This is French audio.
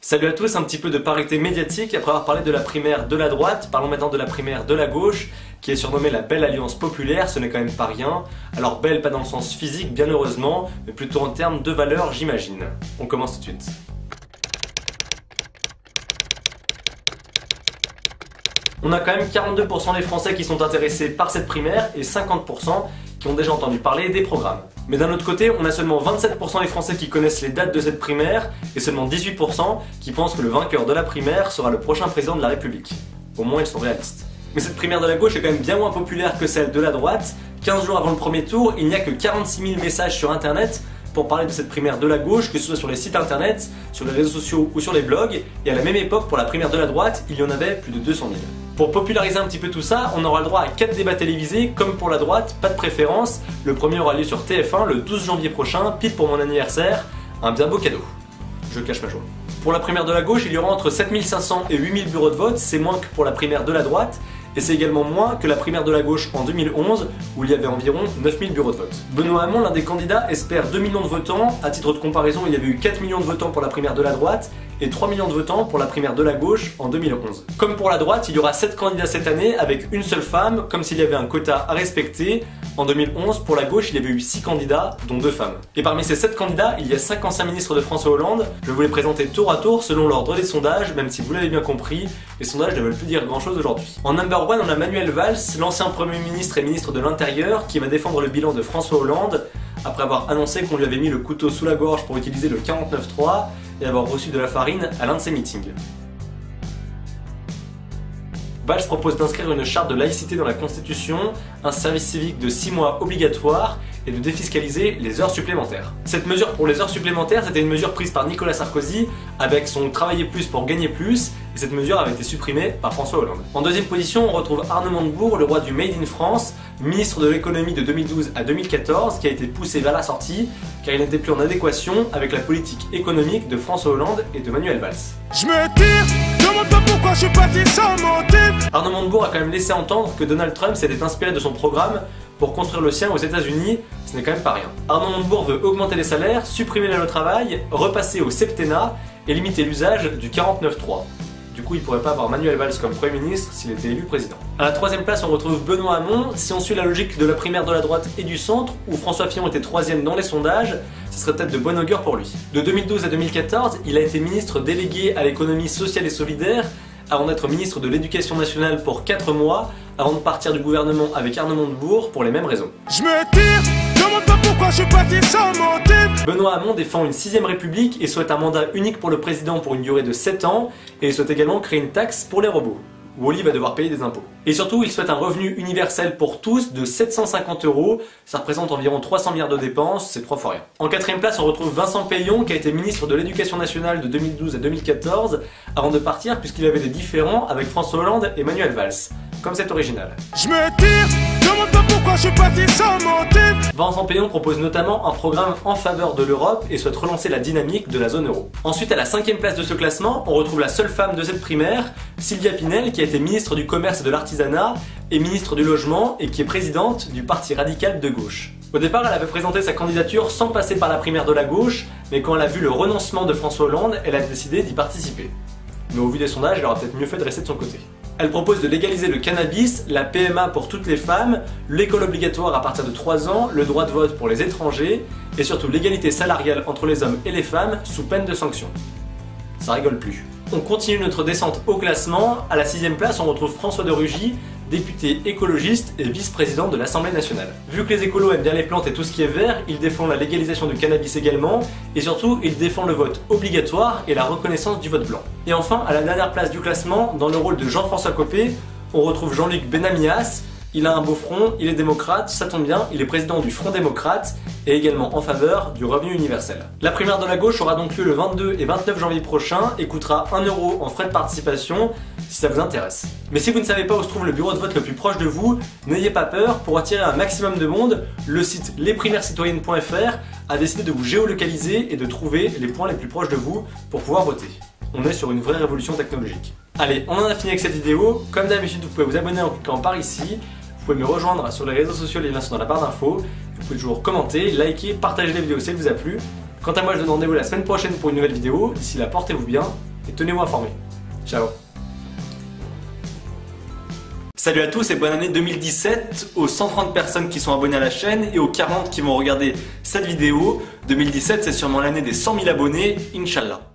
Salut à tous, un petit peu de parité médiatique après avoir parlé de la primaire de la droite, parlons maintenant de la primaire de la gauche, qui est surnommée la Belle Alliance Populaire, ce n'est quand même pas rien. Alors belle pas dans le sens physique bien heureusement, mais plutôt en termes de valeur j'imagine. On commence tout de suite. On a quand même 42% des Français qui sont intéressés par cette primaire et 50% qui ont déjà entendu parler des programmes. Mais d'un autre côté, on a seulement 27% des Français qui connaissent les dates de cette primaire et seulement 18% qui pensent que le vainqueur de la primaire sera le prochain président de la République. Au moins ils sont réalistes. Mais cette primaire de la gauche est quand même bien moins populaire que celle de la droite. 15 jours avant le premier tour, il n'y a que 46 000 messages sur internet pour parler de cette primaire de la gauche, que ce soit sur les sites internet, sur les réseaux sociaux ou sur les blogs, et à la même époque, pour la primaire de la droite, il y en avait plus de 200 000. Pour populariser un petit peu tout ça, on aura le droit à 4 débats télévisés, comme pour la droite, pas de préférence. Le premier aura lieu sur TF1 le 12 janvier prochain, pile pour mon anniversaire, un bien beau cadeau. Je cache ma joie. Pour la primaire de la gauche, il y aura entre 7500 et 8000 bureaux de vote, c'est moins que pour la primaire de la droite, et c'est également moins que la primaire de la gauche en 2011, où il y avait environ 9000 bureaux de vote. Benoît Hamon, l'un des candidats, espère 2 millions de votants. À titre de comparaison, il y avait eu 4 millions de votants pour la primaire de la droite, et 3 millions de votants pour la primaire de la gauche en 2011. Comme pour la droite, il y aura 7 candidats cette année, avec une seule femme, comme s'il y avait un quota à respecter. En 2011, pour la gauche, il y avait eu 6 candidats, dont 2 femmes. Et parmi ces 7 candidats, il y a 5 anciens ministres de François Hollande. Je vais vous les présenter tour à tour selon l'ordre des sondages, même si vous l'avez bien compris, les sondages ne veulent plus dire grand chose aujourd'hui. En number 1, on a Manuel Valls, l'ancien Premier ministre et ministre de l'Intérieur, qui va défendre le bilan de François Hollande, après avoir annoncé qu'on lui avait mis le couteau sous la gorge pour utiliser le 49.3 et avoir reçu de la farine à l'un de ses meetings. Valls propose d'inscrire une charte de laïcité dans la Constitution, un service civique de 6 mois obligatoire et de défiscaliser les heures supplémentaires. Cette mesure pour les heures supplémentaires, c'était une mesure prise par Nicolas Sarkozy avec son travailler plus pour gagner plus, et cette mesure avait été supprimée par François Hollande. En deuxième position, on retrouve Arnaud Montebourg, le roi du Made in France, ministre de l'économie de 2012 à 2014, qui a été poussé vers la sortie car il n'était plus en adéquation avec la politique économique de François Hollande et de Manuel Valls. Je me tire, demande pas pourquoi je suis parti sans motif. Arnaud Montebourg a quand même laissé entendre que Donald Trump s'était inspiré de son programme pour construire le sien aux États-Unis, ce n'est quand même pas rien. Arnaud Montebourg veut augmenter les salaires, supprimer la loi travail, repasser au septennat et limiter l'usage du 49.3. Du coup, il pourrait pas avoir Manuel Valls comme Premier ministre s'il était élu président. À la troisième place, on retrouve Benoît Hamon. Si on suit la logique de la primaire de la droite et du centre, où François Fillon était 3e dans les sondages, ce serait peut-être de bon augure pour lui. De 2012 à 2014, il a été ministre délégué à l'économie sociale et solidaire, avant d'être ministre de l'Éducation nationale pour 4 mois, avant de partir du gouvernement avec Arnaud Montebourg pour les mêmes raisons. Je me tire, demande pas pourquoi je suis parti sans motif. Benoît Hamon défend une 6ème république et souhaite un mandat unique pour le président pour une durée de 7 ans, et il souhaite également créer une taxe pour les robots. Wally va devoir payer des impôts. Et surtout, il souhaite un revenu universel pour tous de 750 €, ça représente environ 300 milliards de dépenses, c'est 3 fois rien. En 4ème place, on retrouve Vincent Peillon, qui a été ministre de l'Éducation nationale de 2012 à 2014, avant de partir puisqu'il avait des différends avec François Hollande et Manuel Valls. Comme c'est original. Je me tire, demande pas pourquoi je suis parti sans motif. Vincent Peillon propose notamment un programme en faveur de l'Europe et souhaite relancer la dynamique de la zone euro. Ensuite, à la 5ème place de ce classement, on retrouve la seule femme de cette primaire, Sylvia Pinel, qui a été ministre du Commerce et de l'Artisanat et ministre du Logement et qui est présidente du Parti radical de gauche. Au départ, elle avait présenté sa candidature sans passer par la primaire de la gauche, mais quand elle a vu le renoncement de François Hollande, elle a décidé d'y participer. Mais au vu des sondages, elle aurait peut-être mieux fait de rester de son côté. Elle propose de légaliser le cannabis, la PMA pour toutes les femmes, l'école obligatoire à partir de 3 ans, le droit de vote pour les étrangers, et surtout l'égalité salariale entre les hommes et les femmes sous peine de sanctions. Ça rigole plus. On continue notre descente au classement. À la 6ème place, on retrouve François de Rugy, député écologiste et vice-président de l'Assemblée nationale. Vu que les écolos aiment bien les plantes et tout ce qui est vert, il défend la légalisation du cannabis également, et surtout, il défend le vote obligatoire et la reconnaissance du vote blanc. Et enfin, à la dernière place du classement, dans le rôle de Jean-François Copé, on retrouve Jean-Luc Benamias. Il a un beau front, il est démocrate, ça tombe bien, il est président du Front démocrate et également en faveur du revenu universel. La primaire de la gauche aura donc lieu le 22 et 29 janvier prochain et coûtera 1 € en frais de participation si ça vous intéresse. Mais si vous ne savez pas où se trouve le bureau de vote le plus proche de vous, n'ayez pas peur, pour attirer un maximum de monde, le site lesprimairесcitoyennes.fr a décidé de vous géolocaliser et de trouver les points les plus proches de vous pour pouvoir voter. On est sur une vraie révolution technologique. Allez, on en a fini avec cette vidéo. Comme d'habitude, vous pouvez vous abonner en cliquant par ici. Vous pouvez me rejoindre sur les réseaux sociaux, les liens sont dans la barre d'infos. Vous pouvez toujours commenter, liker, partager la vidéo si elle vous a plu. Quant à moi, je donne rendez-vous la semaine prochaine pour une nouvelle vidéo. D'ici là, portez-vous bien et tenez-vous informés. Ciao. Salut à tous et bonne année 2017 aux 130 personnes qui sont abonnées à la chaîne et aux 40 qui vont regarder cette vidéo. 2017 c'est sûrement l'année des 100 000 abonnés, Inch'Allah.